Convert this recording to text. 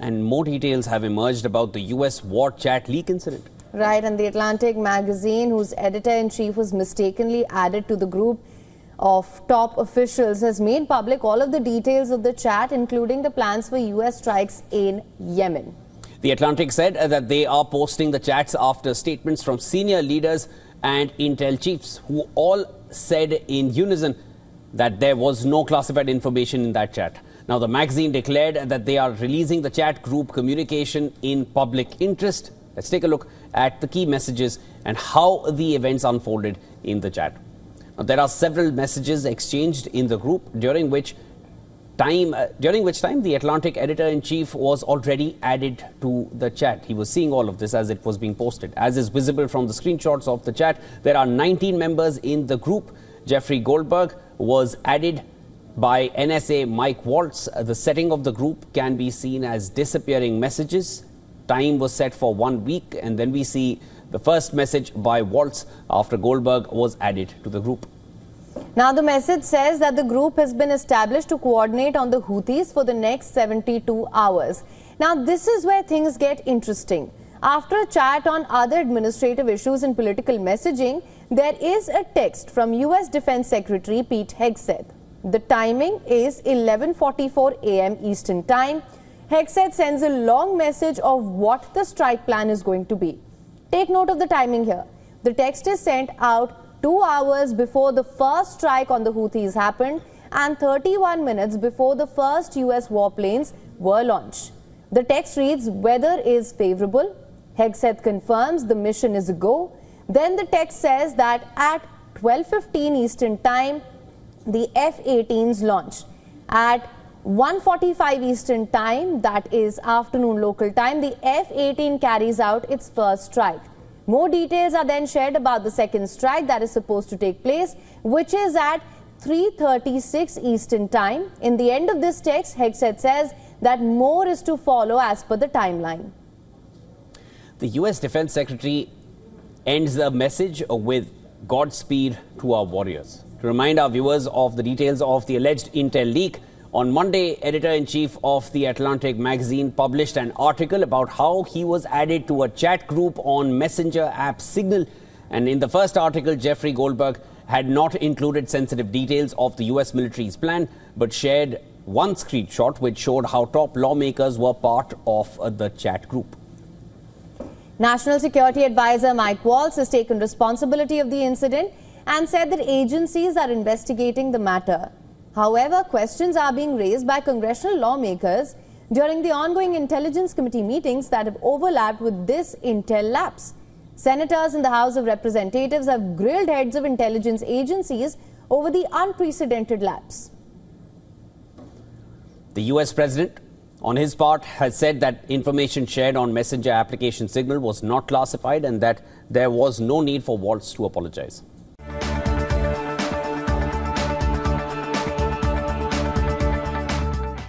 and more details have emerged about the US war chat leak incident. Right, and The Atlantic magazine, whose editor-in-chief was mistakenly added to the group of top officials, has made public all of the details of the chat, including the plans for US strikes in Yemen. The Atlantic said that they are posting the chats after statements from senior leaders and intel chiefs, who all said in unison that there was no classified information in that chat. Now, the magazine declared that they are releasing the chat group communication in public interest. Let's take a look at the key messages and how the events unfolded in the chat. Now, there are several messages exchanged in the group, during which time the Atlantic editor-in-chief was already added to the chat. He was seeing all of this as it was being posted. As is visible from the screenshots of the chat, there are 19 members in the group. Jeffrey Goldberg was added by NSA Mike Waltz. The setting of the group can be seen as disappearing messages. Time was set for 1 week, and then we see the first message by Waltz after Goldberg was added to the group. Now, the message says that the group has been established to coordinate on the Houthis for the next 72 hours. Now, this is where things get interesting. After a chat on other administrative issues and political messaging, there is a text from US Defense Secretary Pete Hegseth. The timing is 11:44 a.m. Eastern Time. Hegseth sends a long message of what the strike plan is going to be. Take note of the timing here. The text is sent out 2 hours before the first strike on the Houthis happened and 31 minutes before the first US warplanes were launched. The text reads, "Weather is favorable." Hegseth confirms the mission is a go. Then the text says that at 12:15 Eastern Time, the F-18s launch. At 1:45 Eastern Time, that is afternoon local time, the F-18 carries out its first strike. More details are then shared about the second strike that is supposed to take place, which is at 3:36 Eastern Time. In the end of this text, Hegseth says that more is to follow as per the timeline. The US Defense Secretary ends the message with "Godspeed to our warriors." To remind our viewers of the details of the alleged intel leak, on Monday, editor-in-chief of The Atlantic magazine published an article about how he was added to a chat group on messenger app Signal. And in the first article, Jeffrey Goldberg had not included sensitive details of the US military's plan, but shared one screenshot which showed how top lawmakers were part of the chat group. National Security Advisor Mike Waltz has taken responsibility of the incident and said that agencies are investigating the matter. However, questions are being raised by congressional lawmakers during the ongoing Intelligence Committee meetings that have overlapped with this intel lapse. Senators in the House of Representatives have grilled heads of intelligence agencies over the unprecedented lapse. The US President, on his part, has said that information shared on messenger application Signal was not classified and that there was no need for Waltz to apologize.